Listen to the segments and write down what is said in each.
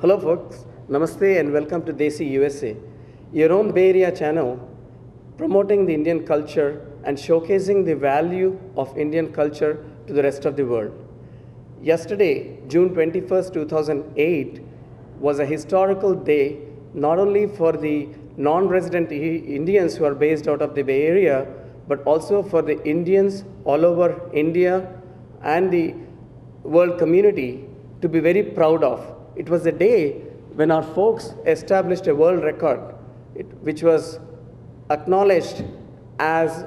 Hello folks, Namaste and welcome to Desi USA, your own Bay Area channel promoting the Indian culture and showcasing the value of Indian culture to the rest of the world. Yesterday, June 21st, 2008 was a historical day not only for the non-resident Indians who are based out of the Bay Area, but also for the Indians all over India and the world community to be very proud of. It was a day when our folks established a world record, which was acknowledged as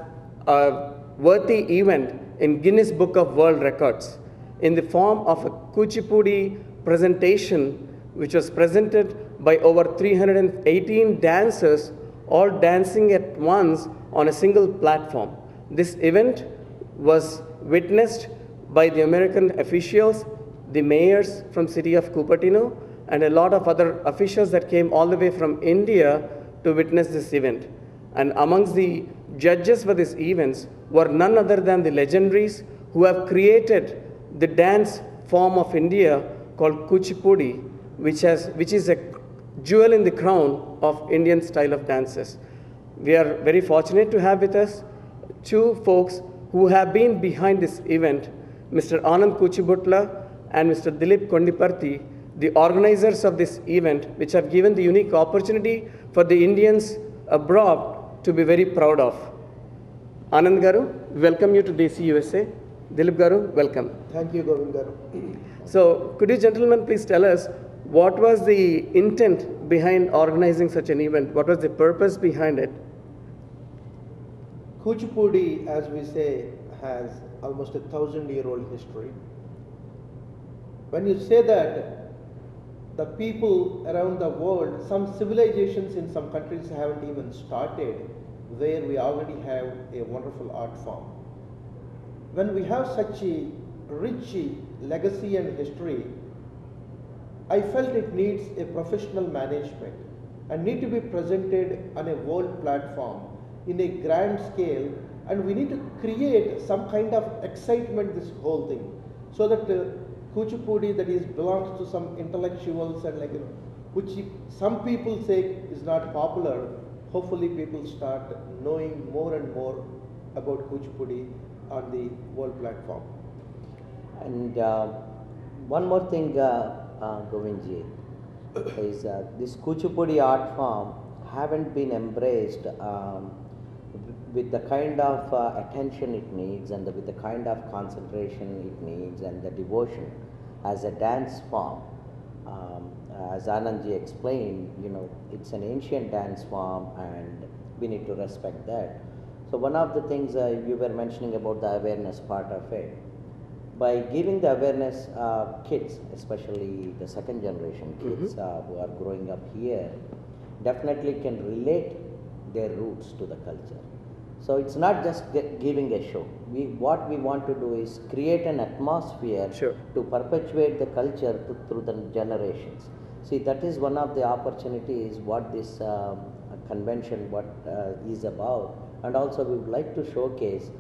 a worthy event in Guinness Book of World Records in the form of a Kuchipudi presentation, which was presented by over 318 dancers, all dancing at once on a single platform. This event was witnessed by the American officials, the mayors from city of Cupertino, and a lot of other officials that came all the way from India to witness this event. And amongst the judges for these events were none other than the legendaries who have created the dance form of India called Kuchipudi, which is a jewel in the crown of Indian style of dances. We are very fortunate to have with us two folks who have been behind this event, Mr. Anand Kuchibutla and Mr. DILIPJI, the organizers of this event, which have given the unique opportunity for the Indians abroad to be very proud of. Anand Garu, welcome you to Desi USA. Dilip Garu, welcome. Thank you, Govind Garu. So, could you gentlemen please tell us what was the intent behind organizing such an event? What was the purpose behind it? Kuchipudi, as we say, has almost 1,000-year-old history. When you say that, the people around the world, some civilizations in some countries haven't even started, where we already have a wonderful art form. When we have such a rich legacy and history, I felt it needs a professional management and need to be presented on a world platform in a grand scale, and we need to create some kind of excitement this whole thing, so that Kuchipudi that is belongs to some intellectuals and which some people say is not popular. Hopefully people start knowing more and more about Kuchipudi on the world platform. And one more thing, Govindji, is this Kuchipudi art form haven't been embraced with the kind of attention it needs and with the kind of concentration it needs and the devotion as a dance form. As ANANDJI explained, it's an ancient dance form and we need to respect that. So one of the things you were mentioning about the awareness part of it, by giving the awareness, kids, especially the second generation kids who are growing up here, definitely can relate their roots to the culture. So it's not just giving a show. What we want to do is create an atmosphere to perpetuate the culture through the generations. See, that is one of the opportunities what this convention is about. And also we would like to showcase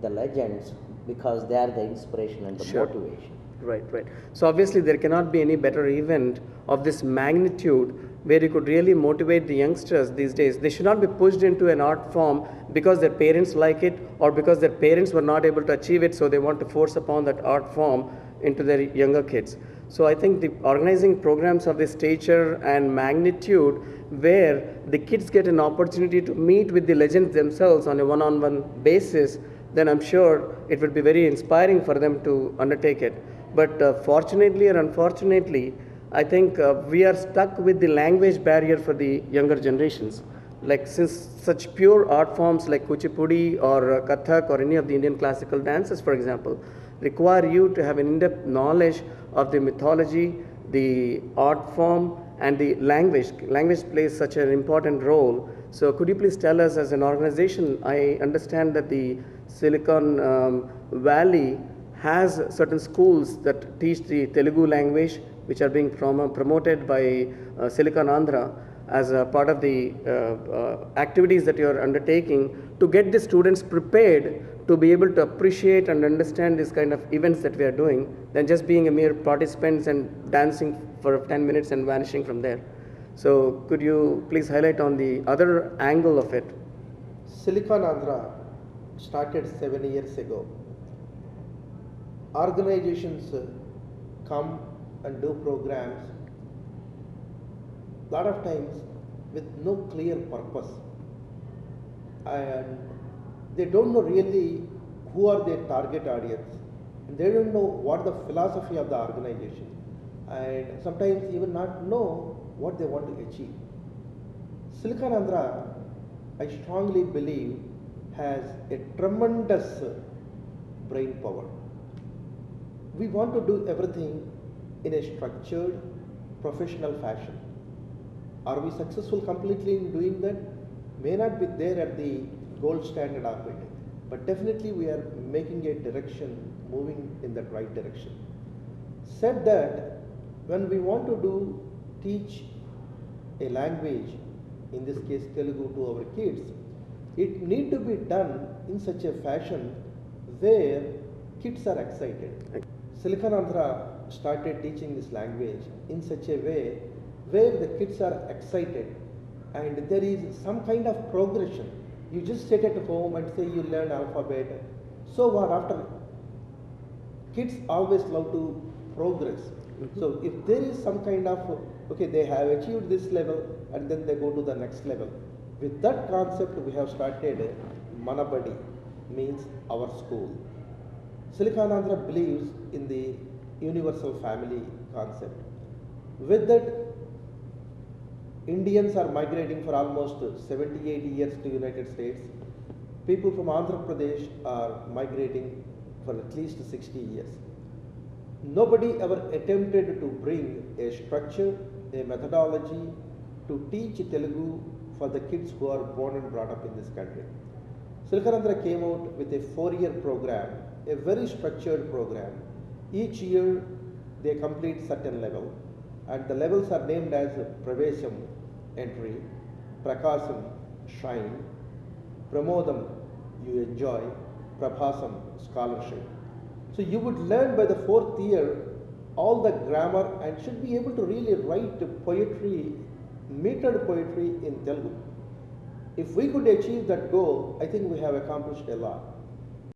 the legends because they are the inspiration and the motivation. Right. So obviously there cannot be any better event of this magnitude where you could really motivate the youngsters these days. They should not be pushed into an art form because their parents like it or because their parents were not able to achieve it, so they want to force upon that art form into their younger kids. So I think the organizing programs of this stature and magnitude where the kids get an opportunity to meet with the legends themselves on a one-on-one basis, then I'm sure it will be very inspiring for them to undertake it. But fortunately or unfortunately, I think we are stuck with the language barrier for the younger generations. Like since such pure art forms like Kuchipudi or Kathak or any of the Indian classical dances, for example, require you to have an in-depth knowledge of the mythology, the art form, and the language. Language plays such an important role. So could you please tell us, as an organization, I understand that the Silicon Valley has certain schools that teach the Telugu language, which are being promoted by Silicon Andhra. as a part of the activities that you are undertaking to get the students prepared to be able to appreciate and understand this kind of events that we are doing than just being a mere participants and dancing for 10 minutes and vanishing from there. So could you please highlight on the other angle of it? Silicon Andhra started 7 years ago. Organizations come and do programs, lot of times with no clear purpose, and they don't know really who are their target audience, and they don't know what the philosophy of the organization, and sometimes even not know what they want to achieve. Silicon Andhra, I strongly believe, has a tremendous brain power. We want to do everything in a structured, professional fashion. Are we successful completely in doing that? May not be there at the gold standard of it, but definitely we are making a direction, moving in that right direction. Said that, when we want to teach a language, in this case Telugu, to our kids, it need to be done in such a fashion where kids are excited. Silicon Andhra started teaching this language in such a way where the kids are excited and there is some kind of progression. You just sit at home and say you learn alphabet. So what after? Kids always love to progress. So if there is some kind of, okay, they have achieved this level and then they go to the next level. With that concept, we have started Manabadi, means our school. Silicon Andhra believes in the universal family concept. With that, Indians are migrating for almost 70, 80 years to United States. People from Andhra Pradesh are migrating for at least 60 years. Nobody ever attempted to bring a structure, a methodology to teach Telugu for the kids who are born and brought up in this country. Silicon Andhra came out with a 4-year program, a very structured program. Each year they complete certain level, and the levels are named as Pravesham, entry, Prakasam, shine, Pramodam, you enjoy, Prabhasam, scholarship. So you would learn by the 4th year all the grammar and should be able to really write poetry, metered poetry in Telugu. If we could achieve that goal, I think we have accomplished a lot.